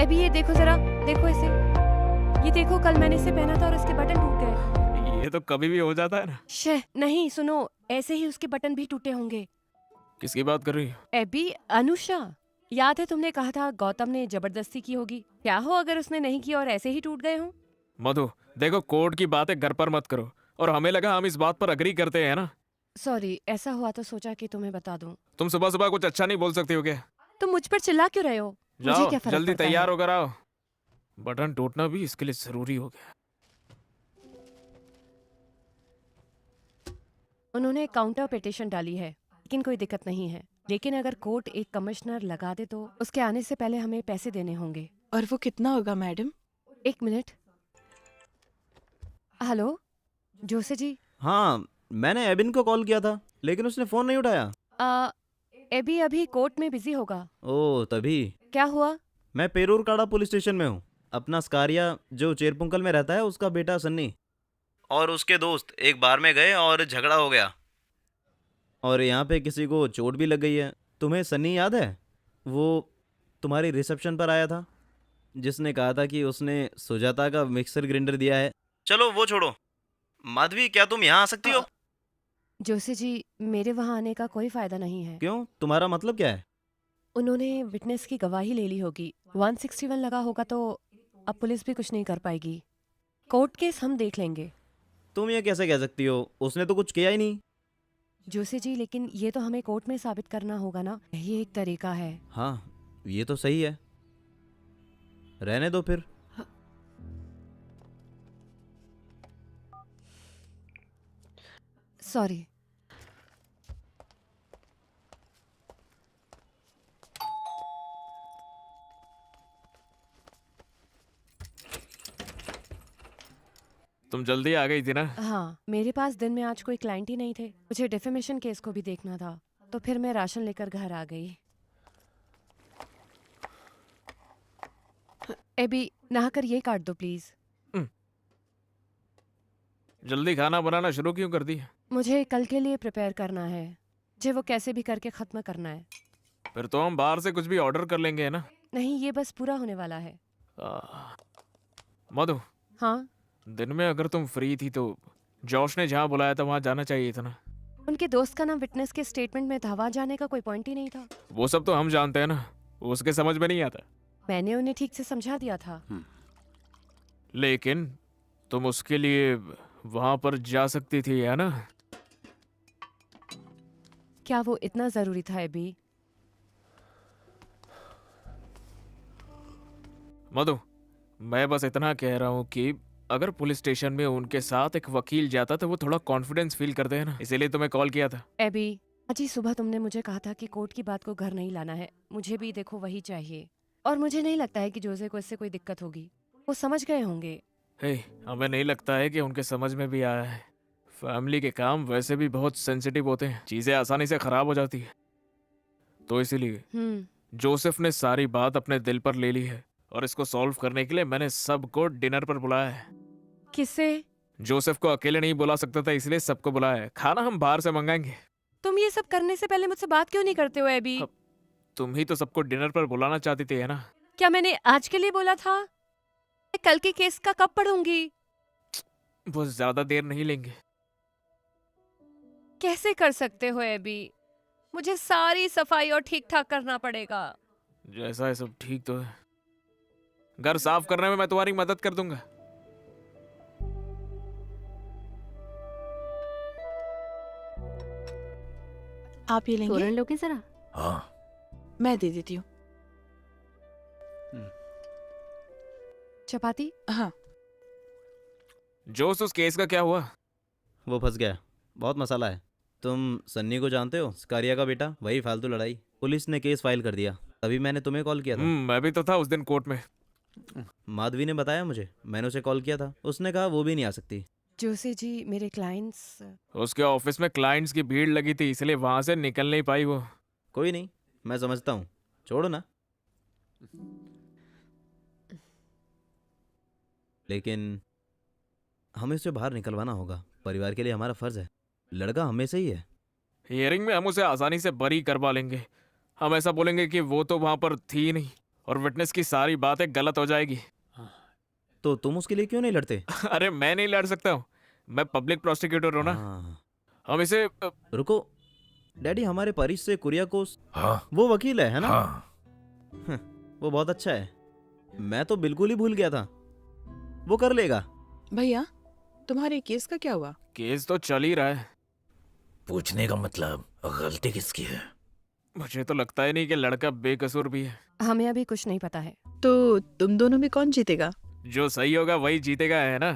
अभी ये देखो जरा, देखो इसे, ये देखो कल मैंने इसे पहना था और इसके बटन टूट गए। ये तो कभी भी हो जाता है ना। शे नहीं, सुनो, ऐसे ही उसके बटन भी टूटे होंगे। किसकी बात कर रही हो? एबी, अनुषा, याद है तुमने कहा था गौतम ने जबरदस्ती की होगी? क्या हो अगर उसने नहीं की और ऐसे ही टूट गए हों? मधु, देखो कोर्ट की बातें घर पर मत करो। और हमें लगा हम इस बात पर अग्री करते हैं ना। सॉरी, ऐसा हुआ तो सोचा कि तुम्हें बता दूं। तुम सुबह सुबह कुछ अच्छा नहीं बोल सकती हो क्या? तुम मुझ पर चिल्ला क्यों रहे हो? मुझे जाओ क्या फर्क जल्दी पड़ता तैयार है? होकर आओ। बटन टूटना भी इसके लिए जरूरी हो गया। उन्होंने काउंटर पिटीशन डाली है, लेकिन कोई दिक्कत नहीं है। लेकिन अगर कोर्ट एक कमिश्नर लगा दे तो उसके आने से पहले हमें पैसे देने होंगे। और वो कितना होगा मैडम? 1 मिनट। हेलो, जोसे जी। हाँ, मैंने एबिन को कॉल किया था लेकिन उसने फ़ोन नहीं उठाया। आ, एबी अभी कोर्ट में बिजी होगा। ओह तभी। क्या हुआ? मैं पेरूरकाड़ा पुलिस स्टेशन में हूँ। अपना स्कारिया जो चेरपुंकल में रहता है उसका बेटा सन्नी और उसके दोस्त एक बार में गए और झगड़ा हो गया और यहाँ पे किसी को चोट भी लग गई है। तुम्हें सन्नी याद है? वो तुम्हारी रिसेप्शन पर आया था जिसने कहा था कि उसने सुजाता का मिक्सर ग्राइंडर दिया है। चलो वो छोड़ो। माधवी, क्या तुम यहाँ आ सकती हो? जोसे जी, मेरे वहाँ आने का कोई फायदा नहीं है। क्यों, तुम्हारा मतलब क्या है? उन्होंने विटनेस की गवाही ले ली होगी, 161 लगा होगा, तो अब पुलिस भी कुछ नहीं कर पाएगी। कोर्ट केस हम देख लेंगे। तुम ये कैसे कह सकती हो? उसने तो कुछ किया ही नहीं। जोसे जी, लेकिन ये तो हमें कोर्ट में साबित करना होगा ना, यही एक तरीका है। हाँ, ये तो सही है। रहने दो फिर। सॉरी। तुम जल्दी आ गई थी ना। हाँ, मेरे पास दिन में आज कोई क्लाइंट ही नहीं थे। मुझे डिफेमेशन केस को भी देखना था, तो फिर मैं राशन लेकर घर आ गई। एबी, नहाकर ये काट दो प्लीज। जल्दी खाना बनाना शुरू क्यों कर दी? मुझे कल के लिए प्रिपेयर करना है, मुझे वो कैसे भी करके खत्म करना है। फिर तो हम बाहर से कुछ भी ऑर्डर कर लेंगे, है ना? नहीं, ये बस पूरा होने वाला है। आ, मधु, हाँ, दिन में अगर तुम फ्री थी तो जॉश ने जहाँ बुलाया था वहाँ जाना चाहिए था ना। उनके दोस्त का नाम विटनेस के स्टेटमेंट में था, वहाँ जाने का कोई पॉइंट ही नहीं था। वो सब तो हम जानते हैं ना, उसके समझ में नहीं आता। मैंने उन्हें ठीक से समझा दिया था। लेकिन तुम उसके लिए वहां पर जा सकती थी, है ना? क्या वो इतना जरूरी था एबी? मधु, मैं बस इतना कह रहा हूँ कि अगर पुलिस स्टेशन में उनके साथ एक वकील जाता तो वो थोड़ा कॉन्फिडेंस फील करते हैं ना, इसीलिए तुम्हें कॉल किया था। एबी, आज ही सुबह तुमने मुझे कहा था कि कोर्ट की बात को घर नहीं लाना है। मुझे भी देखो वही चाहिए, और मुझे नहीं लगता है कि जोसे को इससे कोई दिक्कत होगी। वो समझ गए होंगे। हे, हमें नहीं लगता है कि उनके समझ में भी आया है। फैमिली के काम वैसे भी बहुत सेंसिटिव होते हैं, चीजें आसानी से खराब हो जाती है। तो इसीलिए जोसेफ ने सारी बात अपने दिल पर ले ली है और इसको सॉल्व करने के लिए मैंने सबको डिनर पर बुलाया है। किससे? जोसेफ को अकेले नहीं बुला सकता था, इसलिए सबको बुलाया है। खाना हम बाहर से मंगाएंगे। तुम ये सब करने से पहले मुझसे बात क्यों नहीं करते हो एबी? अब तुम ही तो सबको डिनर पर बुलाना चाहती थी, है ना? क्या मैंने आज के लिए बोला था? मैं कल के केस का कब पढ़ूंगी? वो ज्यादा देर नहीं लेंगे। कैसे कर सकते हो एबी? मुझे सारी सफाई और ठीक ठाक करना पड़ेगा। जैसा है सब ठीक तो है। घर साफ करने में मैं तुम्हारी मदद कर दूंगा। आप ये लेंगे? तोरण लोगे जरा? हाँ। मैं दे देती हूँ। चपाती? हाँ, जोश, उस केस का क्या हुआ? वो फंस गया। बहुत मसाला है। तुम सन्नी को जानते हो, स्कारिया का बेटा? वही फालतू लड़ाई। पुलिस ने केस फाइल कर दिया। अभी मैंने तुम्हें कॉल किया था। मैं भी तो था उस दिन कोर्ट में। माधवी ने बताया मुझे, मैंने उसे कॉल किया था, उसने कहा वो भी नहीं आ सकती। जोसे जी, मेरे क्लाइंट्स। उसके ऑफिस में क्लाइंट्स की भीड़ लगी थी, इसलिए वहां से निकल नहीं पाई वो। कोई नहीं, मैं समझता हूँ, छोड़ो ना। लेकिन हमें उसे बाहर निकलवाना होगा। परिवार के लिए हमारा फर्ज है। लड़का हमें से ही है। हियरिंग में हम उसे आसानी से बरी करवा लेंगे। हम ऐसा बोलेंगे कि वो तो वहां पर थी नहीं और विटनेस की सारी बातें गलत हो जाएगी। तो तुम उसके लिए क्यों नहीं लड़ते? अरे मैं नहीं लड़ सकता हूँ, मैं पब्लिक प्रोसिक्यूटर हूँ ना। हाँ। हम इसे रुको डैडी, हमारे परिस से कुरियाकोस, हाँ वो वकील है ना? हाँ। वो बहुत अच्छा है। मैं तो बिल्कुल ही भूल गया था। वो कर लेगा। भैया, तुम्हारे केस का क्या हुआ? केस तो चल ही रहा है। पूछने का मतलब गलती किसकी है? मुझे तो लगता ही नहीं कि लड़का बेकसूर भी है। हमें अभी कुछ नहीं पता है। तो तुम दोनों में कौन जीतेगा? जो सही होगा वही जीतेगा, है ना?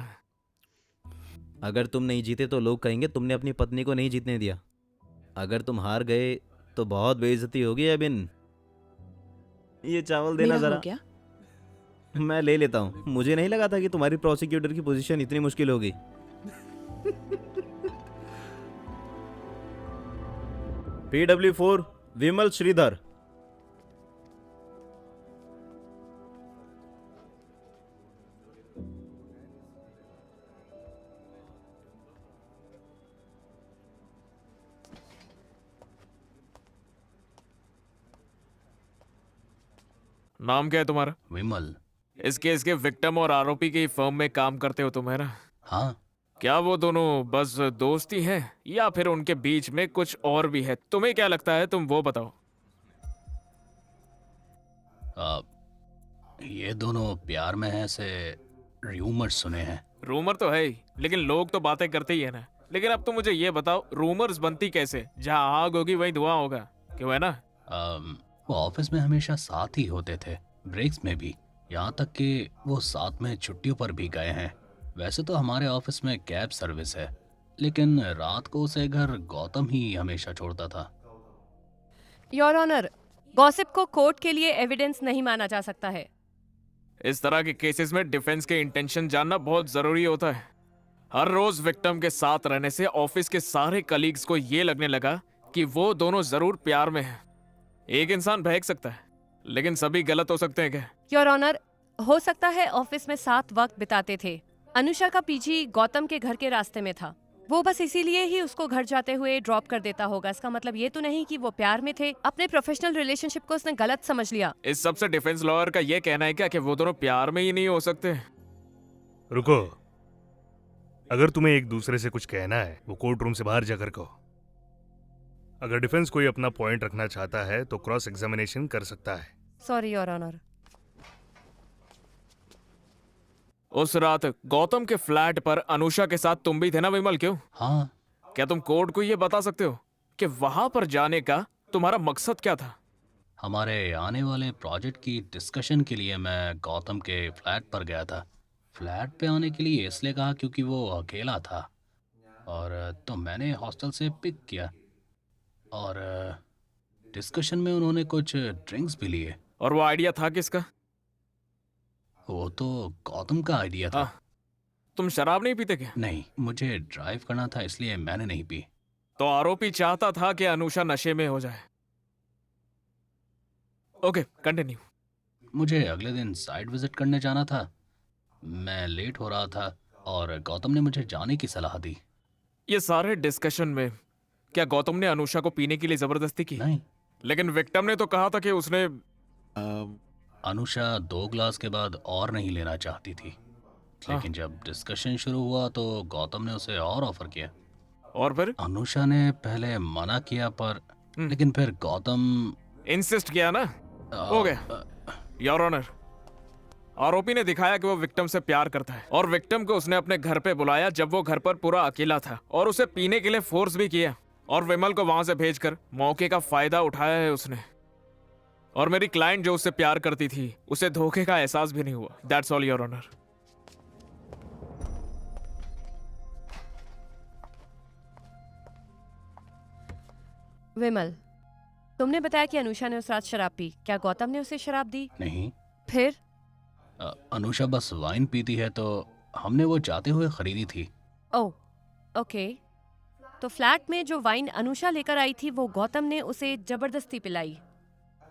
अगर तुम नहीं जीते तो लोग कहेंगे तुमने अपनी पत्नी को नहीं जीतने दिया। अगर तुम हार गए तो बहुत बेइज्जती होगी। अबिन, ये चावल देना मेरा जरा। हो गया? मैं ले लेता हूँ। मुझे नहीं लगा था कि तुम्हारी प्रोसिक्यूटर की पोजीशन इतनी मुश्किल होगी। PW4 विमल श्रीधर। नाम क्या है तुम्हारा? विमल। इस केस के विक्टिम और आरोपी की फर्म में काम करते हो तुम, है ना? हाँ, क्या वो दोनों बस दोस्ती हैं या फिर उनके बीच में कुछ और भी है? तुम्हें क्या लगता है, तुम वो बताओ। ये दोनों प्यार में हैं से रूमर्स सुने हैं। रूमर तो है ही, लेकिन लोग तो बातें करते ही है ना। लेकिन अब तुम मुझे ये बताओ, रूमर्स बनती कैसे? जहाँ आग होगी वहीं धुआं होगा, क्यों, है ना? वो ऑफिस में हमेशा साथ ही होते थे, ब्रेक्स में भी, यहाँ तक कि वो साथ में छुट्टियों पर भी गए हैं। वैसे तो हमारे ऑफिस में कैब सर्विस है, लेकिन रात को उसे घर गौतम ही हमेशा छोड़ता था। योर ऑनर, गॉसिप को कोर्ट के लिए एविडेंस नहीं माना जा सकता है। इस तरह के केसेस में डिफेंस के इंटेंशन जानना बहुत जरूरी होता है। हर रोज विक्टिम के साथ रहने से ऑफिस के सारे कलीग्स को ये लगने लगा कि वो दोनों जरूर प्यार में हैं। एक इंसान बहक सकता है, लेकिन सभी गलत हो सकते हैं क्या? योर ऑनर, हो सकता है ऑफिस में साथ वक्त बिताते थे। अनुषा का पीजी गौतम के घर के रास्ते में था। वो बस इसीलिए ही उसको घर जाते हुए ड्रॉप कर देता होगा। इसका मतलब ये तो नहीं कि वो प्यार में थे। अपने प्रोफेशनल रिलेशनशिप को उसने गलत समझ लिया। इस सबसे डिफेंस लॉयर का ये कहना है क्या कि वो दोनों प्यार में ही नहीं हो सकते? रुको, अगर तुम्हें एक दूसरे से कुछ कहना है वो कोर्ट रूम से बाहर जाकर कहो। अगर डिफेंस कोई अपना पॉइंट रखना चाहता है तो क्रॉस एग्जामिनेशन कर सकता है। Sorry your honour. उस रात गौतम के फ्लैट पर अनुषा के साथ तुम भी थे ना विमल? क्यों? हाँ, क्या तुम कोर्ट को ये बता सकते हो कि वहां पर जाने का तुम्हारा मकसद क्या था? हमारे आने वाले प्रोजेक्ट की डिस्कशन के लिए मैं गौतम के फ्लैट पर गया था। फ्लैट पे आने के लिए इसलिए कहा क्योंकि वो अकेला था, और तो मैंने हॉस्टल से पिक किया, और डिस्कशन में उन्होंने कुछ ड्रिंक्स भी लिए। और वो आइडिया था किसका? वो तो गौतम का आइडिया था। हाँ, तुम शराब नहीं पीते क्या? नहीं, मुझे ड्राइव करना था इसलिए मैंने नहीं पी। तो आरोपी चाहता था कि अनुषा नशे में हो जाए। Okay, continue. मुझे अगले दिन साइट विजिट करने जाना था। मैं लेट हो रहा था और गौतम ने मुझे जाने की सलाह दी। ये सारे डिस्कशन में क्या गौतम ने अनुषा को पीने के लिए जबरदस्ती की? नहीं, लेकिन विक्टिम ने तो कहा था कि उसने अनुषा 2 ग्लास के बाद और नहीं लेना चाहती थी, लेकिन जब डिस्कशन शुरू हुआ तो गौतम ने उसे और ऑफर किया। और फिर अनुषा ने पहले मना किया, पर लेकिन फिर गौतम इंसिस्ट किया ना। हो गया योर ऑनर। आरोपी ने दिखाया कि वो विक्टिम से प्यार करता है, और विक्टिम को उसने अपने घर पे बुलाया जब वो घर पर पूरा अकेला था, और उसे पीने के लिए फोर्स भी किया, और विमल को वहां से भेजकर मौके का फायदा उठाया है उसने। और मेरी क्लाइंट जो उससे प्यार करती थी उसे धोखे का एहसास भी नहीं हुआ। That's all your honour. Vimal, तुमने बताया कि अनुषा ने उस रात शराब पी। क्या गौतम ने उसे शराब दी? नहीं, फिर? अनुषा बस वाइन पीती है तो हमने वो जाते हुए खरीदी थी। ओह, ओके। तो फ्लैट में जो वाइन अनुषा लेकर आई थी वो गौतम ने उसे जबरदस्ती पिलाई?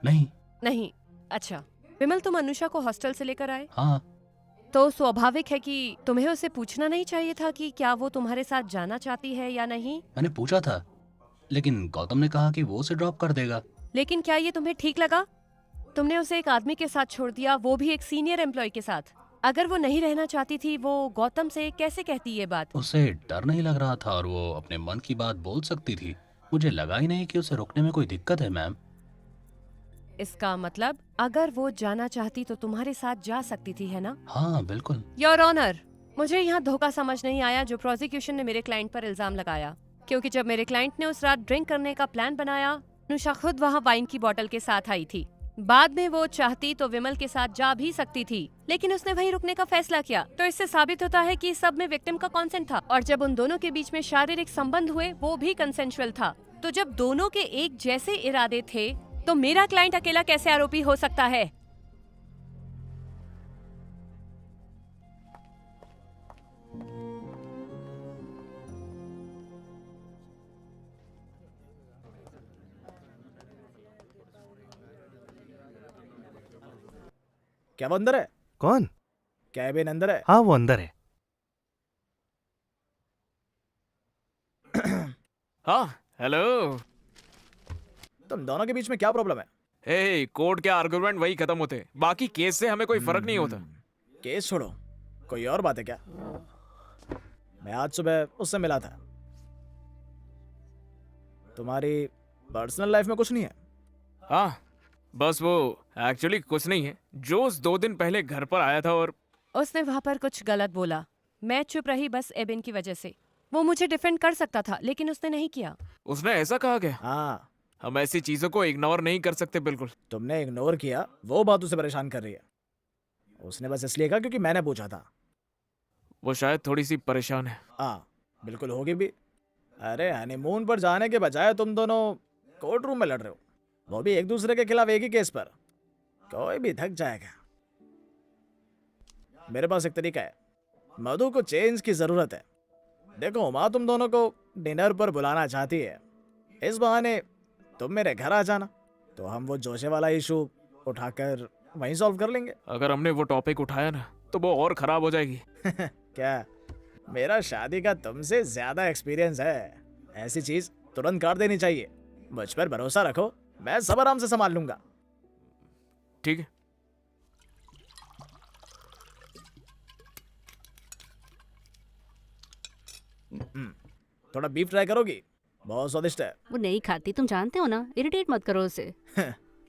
नहीं। नहीं। अच्छा विमल, तुम अनुषा को हॉस्टल से लेकर आए, हाँ, तो स्वाभाविक है कि तुम्हें उसे पूछना नहीं चाहिए था कि क्या वो तुम्हारे साथ जाना चाहती है या नहीं? मैंने पूछा था, लेकिन गौतम ने कहा कि वो उसे ड्रॉप कर देगा। लेकिन क्या ये तुम्हें ठीक लगा? तुमने उसे एक आदमी के साथ छोड़ दिया, वो भी एक सीनियर एम्प्लॉय के साथ। अगर वो नहीं रहना चाहती थी, वो गौतम से कैसे कहती ये बात? उसे डर नहीं लग रहा था और वो अपने मन की बात बोल सकती थी। मुझे लगा ही नहीं कि उसे रोकने में कोई दिक्कत है मैम। इसका मतलब अगर वो जाना चाहती तो तुम्हारे साथ जा सकती थी, है ना? हाँ बिल्कुल। योर ऑनर, मुझे यहाँ धोखा समझ नहीं आया जो प्रोसिक्यूशन ने मेरे क्लाइंट पर इल्जाम लगाया, क्योंकि जब मेरे क्लाइंट ने उस रात ड्रिंक करने का प्लान बनाया, अनुषा खुद वहाँ वाइन की बोतल के साथ आई थी। बाद में वो चाहती तो विमल के साथ जा भी सकती थी, लेकिन उसने वहीं रुकने का फैसला किया। तो इससे साबित होता है कि इस सब में विक्टिम का कंसेंट था, और जब उन दोनों के बीच में शारीरिक संबंध हुए वो भी कंसेंशुअल था। तो जब दोनों के एक जैसे इरादे थे तो मेरा क्लाइंट अकेला कैसे आरोपी हो सकता है? क्या वो अंदर है? कौन? कैबिन अंदर है। हाँ वो अंदर है। हाँ, हेलो। तुम दोनों के बीच में क्या प्रॉब्लम है? हे, कोर्ट के आर्गुमेंट वही खत्म होते हैं, बाकी केस से हमें कोई फर्क नहीं होता। केस छोड़ो, कोई और बात है क्या? मैं आज सुबह उससे मिला था। तुम्हारी पर्सनल लाइफ में कुछ नहीं है? हाँ, बस वो एक्चुअली कुछ नहीं है। जोस 2 दिन पहले घर पर आया था और उसने वहाँ पर कुछ गलत बोला। मैं चुप रही बस एबिन की वजह से। वो मुझे डिफेंड कर सकता था, लेकिन उसने नहीं किया। उसने ऐसा कहा क्या? हाँ, हम ऐसी चीजों को इग्नोर नहीं कर सकते बिल्कुल। तुमने इग्नोर किया, वो बात उसे परेशान कर रही है। उसने बस इसलिए कहा क्योंकि मैंने पूछा था। वो शायद थोड़ी सी परेशान है। हाँ, बिल्कुल होगी भी। अरे हनीमून पर जाने के बजाय तुम दोनों कोर्ट रूम में लड़ रहे हो, वो भी एक दूसरे के खिलाफ एक ही केस पर। कोई भी थक जाएगा। मेरे पास एक तरीका है। मधु को चेंज की जरूरत है। देखो माँ तुम दोनों को डिनर पर बुलाना चाहती है, इस बहाने तुम मेरे घर आ जाना, तो हम वो जोशे वाला इशू उठाकर वहीं सॉल्व कर लेंगे। अगर हमने वो टॉपिक उठाया ना तो वो और खराब हो जाएगी। क्या? मेरा शादी का तुमसे ज्यादा एक्सपीरियंस है। ऐसी चीज तुरंत काट देनी चाहिए। मुझ पर भरोसा रखो, मैं सब आराम से संभाल लूंगा। ठीक है। थोड़ा बीफ ट्राई करोगी? बहुत स्वादिष्ट है। वो नहीं खाती, तुम जानते हो ना। इरिटेट मत करो उसे।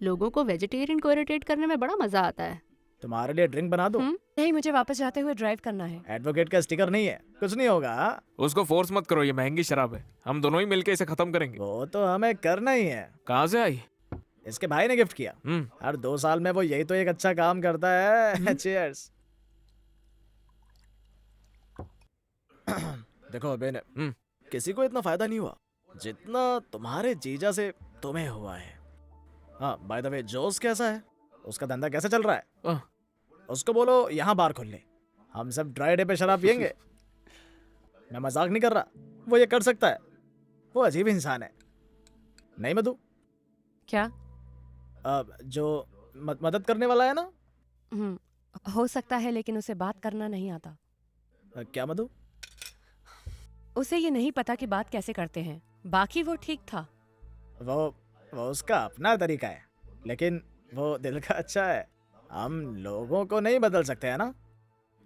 लोगों को वेजिटेरियन को इरिटेट करने में बड़ा मजा आता है। तुम्हारे लिए ड्रिंक बना दो? नहीं, मुझे वापस जाते हुए ड्राइव करना है। एडवोकेट का स्टिकर नहीं है, कुछ नहीं होगा। उसको फोर्स मत करो, ये महंगी शराब है। हम दोनों ही मिलके इसे खत्म करेंगे। वो तो हमें करना ही है। कहाँ से आई? इसके भाई ने गिफ्ट किया। हर 2 साल में वो यही तो एक अच्छा काम करता है। चीयर्स। देखो बेन, किसी को इतना फायदा नहीं हुआ जितना तुम्हारे जीजा से तुम्हें हुआ है। हाँ, बाय द वे, जोस कैसा है? उसका धंधा कैसे चल रहा है? उसको बोलो यहाँ बार खोल ले, हम सब ड्राई डे पे शराब पियेंगे। मैं मजाक नहीं कर रहा, वो ये कर सकता है। वो अजीब इंसान है। नहीं मधु? क्या? जो मदद करने वाला है ना? हो सकता है, लेकिन उसे बात करना नहीं आता। क्या मधु? उसे ये नहीं पता कि बात कैसे करते हैं। बाकी वो ठीक था। वो उसका अपना तरीका है, लेकिन वो दिल का अच्छा है। हम लोगों को नहीं बदल सकते हैं ना,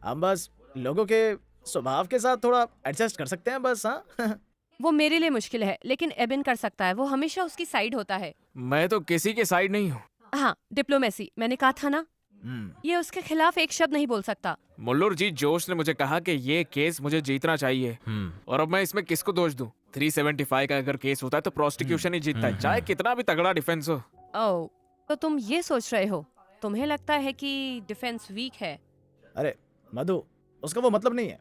हम बस लोगों के स्वभाव के साथ थोड़ा एडजस्ट कर सकते हैं बस। हाँ। वो मेरे लिए मुश्किल है, लेकिन एबिन कर सकता है। वो हमेशा उसकी साइड होता है। मैं तो किसी के साइड नहीं हूँ। हाँ, डिप्लोमेसी, मैंने कहा था ना। ये उसके खिलाफ एक शब्द नहीं बोल सकता। मुल्लुर जी, जोश ने मुझे कहा कि ये केस मुझे जीतना चाहिए, और अब मैं इसमें किसको दोष दूं? 375 का अगर केस होता है तो प्रोसिक्यूशन ही जीतता है, चाहे कितना भी तगड़ा डिफेंस हो। ओह, तो तुम ये सोच रहे हो? तुम्हें लगता है कि डिफेंस वीक है? अरे मधु, उसका वो मतलब नहीं है।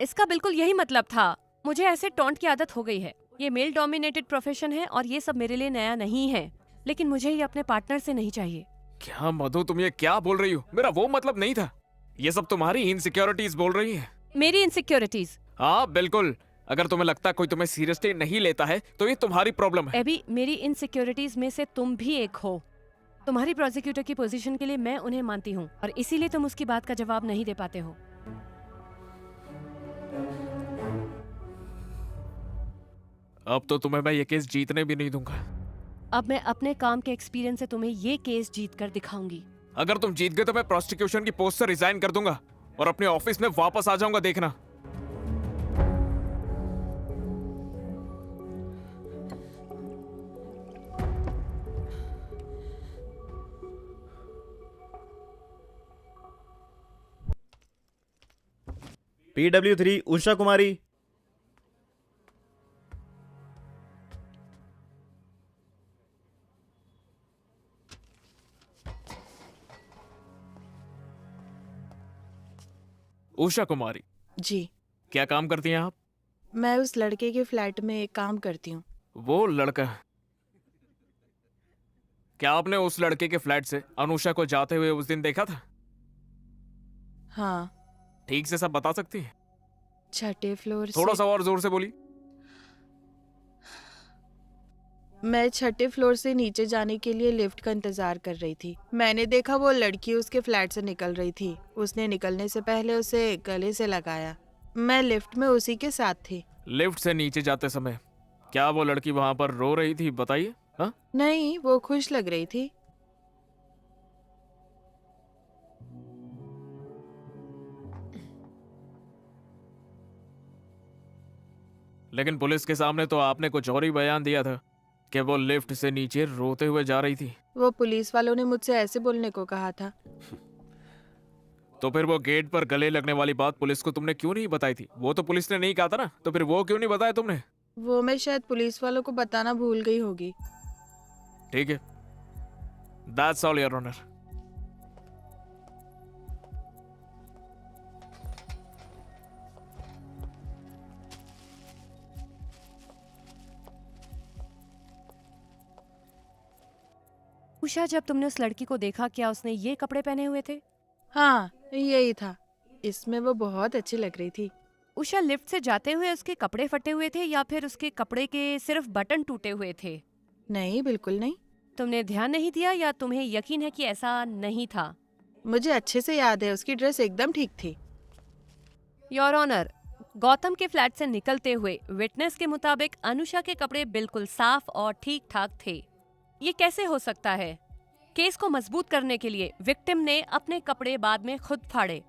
इसका बिल्कुल यही मतलब था। मुझे ऐसे टॉन्ट की आदत हो गई है। ये मेल डोमिनेटेड प्रोफेशन है और ये सब मेरे लिए नया नहीं है, लेकिन मुझे ये अपने पार्टनर से नहीं चाहिए। क्या मधु, तुम ये क्या बोल रही हो? मेरा वो मतलब नहीं था। ये सब तुम्हारी इनसिक्योरिटीज बोल रही है। मेरी इनसिक्योरिटीज? हाँ बिल्कुल। अगर तुम्हें लगता है कोई तुम्हें सीरियसली नहीं लेता है तो ये तुम्हारी प्रॉब्लम है। एबी, मेरी इनसिक्योरिटीज में से तुम भी एक हो। तुम्हारी प्रोसिक्यूटर की पोजीशन के लिए मैं उन्हें मानती हूँ, और इसीलिए तुम उसकी बात का जवाब नहीं दे पाते हो। अब तो तुम्हें मैं ये केस जीतने भी नहीं दूंगा। अब मैं अपने काम के एक्सपीरियंस से तुम्हें ये केस जीत कर दिखाऊंगी। अगर तुम जीत गए तो मैं प्रोसिक्यूशन की पोस्ट से रिजाइन कर दूंगा और अपने ऑफिस में वापस आ जाऊंगा, देखना। PW3 उषा कुमारी। उषा कुमारी, जी, क्या काम करती हैं आप? मैं उस लड़के के फ्लैट में काम करती हूँ। वो लड़का, क्या आपने उस लड़के के फ्लैट से अनुषा को जाते हुए उस दिन देखा था? हाँ, ठीक से सब बता सकती हैं? 6ठे फ्लोर थोड़ा से। सा और जोर से बोली। मैं 6ठे फ्लोर से नीचे जाने के लिए लिफ्ट का इंतजार कर रही थी। मैंने देखा वो लड़की उसके फ्लैट से निकल रही थी। उसने निकलने से पहले उसे गले से लगाया। मैं लिफ्ट में उसी के साथ थी। लिफ्ट से नीचे जाते समय क्या वो लड़की वहां पर रो रही थी, बताइए? हाँ? नहीं, वो खुश लग रही थी। लेकिन पुलिस के सामने तो आपने कुछ और ही बयान दिया था कि वो लिफ्ट से नीचे रोते हुए जा रही थी। वो पुलिस वालों ने मुझसे ऐसे बोलने को कहा था। तो फिर वो गेट पर गले लगने वाली बात पुलिस को तुमने क्यों नहीं बताई थी? वो तो पुलिस ने नहीं कहा था ना, तो फिर वो क्यों नहीं बताया तुमने? वो मैं शायद पुलिस वालों को बताना भूल गई होगी। ठीक है, that's all your honour. Usha, जब तुमने उस लड़की को देखा, क्या उसने ये कपड़े पहने हुए थे? हाँ, यही था। इसमें वो बहुत अच्छी लग रही थी। उषा, लिफ्ट से जाते हुए उसके कपड़े फटे हुए थे या फिर उसके कपड़े के सिर्फ बटन टूटे हुए थे? नहीं, बिल्कुल नहीं। तुमने ध्यान नहीं दिया या तुम्हें यकीन है कि ऐसा नहीं था? मुझे अच्छे से याद है, उसकी ड्रेस एकदम ठीक थी। योर ऑनर, गौतम के फ्लैट से निकलते हुए विटनेस के मुताबिक अनुषा के कपड़े बिल्कुल साफ और ठीक ठाक थे। ये कैसे हो सकता है? केस को मजबूत करने के लिए विक्टिम ने अपने कपड़े बाद में खुद फाड़े।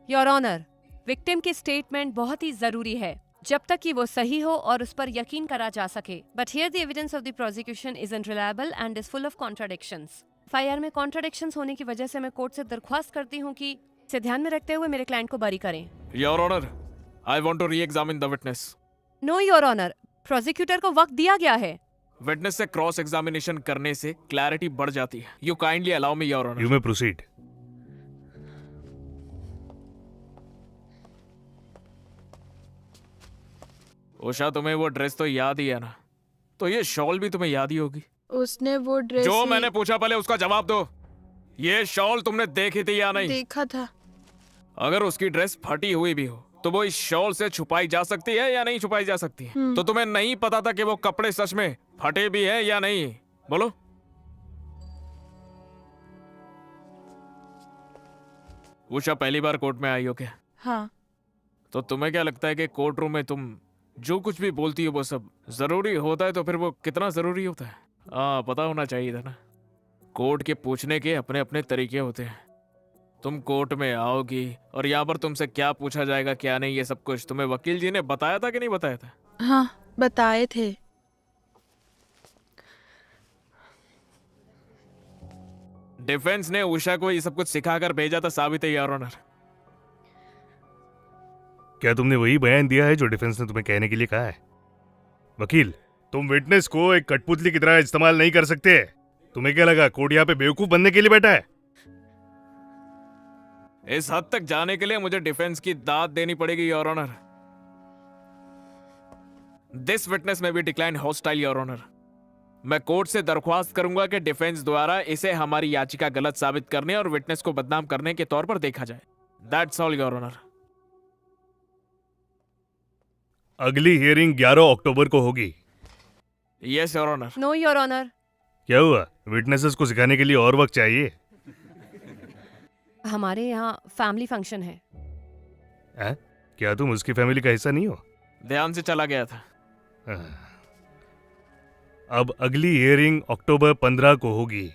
योर ऑनर, विक्टिम की स्टेटमेंट बहुत ही जरूरी है जब तक कि वो सही हो और उस पर यकीन करा जा सके। But here the evidence of the prosecution is unreliable and is full of contradictions. FIR में कॉन्ट्राडिक्शंस होने की वजह से मैं कोर्ट से दरख्वास्त करती हूँ कि इसे ध्यान में रखते हुए मेरे क्लाइंट को बरी करें। Your honour, I want to re-examine the witness. No your honour, prosecutor को वक्त दिया गया है। विटनेस से क्रॉस एग्जामिनेशन करने से क्लैरिटी बढ़ जाती है। You kindly allow me your honour. You may proceed. Usha, तुम्हें वो ड्रेस तो याद ही है ना, तो ये शॉल भी तुम्हें याद ही होगी। उसने वो ड्रेस जो मैंने पूछा पहले उसका जवाब दो। ये शॉल तुमने देखी थी या नहीं? देखा था। अगर उसकी ड्रेस फटी हुई भी हो तो वो इस शॉल से छुपाई जा सकती है या नहीं छुपाई जा सकती है? तो तुम्हें नहीं पता था कि वो कपड़े सच में फटे भी हैं या नहीं? बोलो। उषा, पहली बार कोर्ट में आई हो क्या? हाँ, तो तुम्हें क्या लगता है कि कोर्ट रूम में तुम जो कुछ भी बोलती हो वो सब जरूरी होता है? तो फिर वो कितना जरूरी होता है? पता होना चाहिए था ना। कोर्ट के पूछने के अपने अपने तरीके होते हैं। तुम कोर्ट में आओगी और यहाँ पर तुमसे क्या पूछा जाएगा क्या नहीं, ये सब कुछ तुम्हें वकील जी ने बताया था कि नहीं बताया था? हाँ, बताए थे। डिफेंस ने उषा को ये सब कुछ सिखाकर भेजा था, साबित है योर ऑनर। क्या तुमने वही बयान दिया है जो डिफेंस ने तुम्हें कहने के लिए कहा है? वकील, तुम विटनेस को एक कठपुतली की तरह इस्तेमाल नहीं कर सकते। तुम्हें क्या लगा कोर्ट यहाँ पे बेवकूफ बनने के लिए बैठा है? इस हद तक जाने के लिए मुझे डिफेंस की दाद देनी पड़ेगी your honour. This witness may be decline hostile your honour. मैं कोर्ट से दरख्वास्त करूंगा कि डिफेंस द्वारा इसे हमारी याचिका गलत साबित करने और विटनेस को बदनाम करने के तौर पर देखा जाए। That's all your honour. अगली हियरिंग 11 अक्टूबर को होगी। Yes your honour. No your honour. क्या हुआ? विटनेसेस को सिखाने के लिए और वक्त चाहिए? हमारे यहाँ फैमिली फंक्शन है। क्या तुम उसकी फैमिली का हिस्सा नहीं हो? ध्यान से चला गया था। अब अगली हियरिंग अक्टूबर 15 को होगी।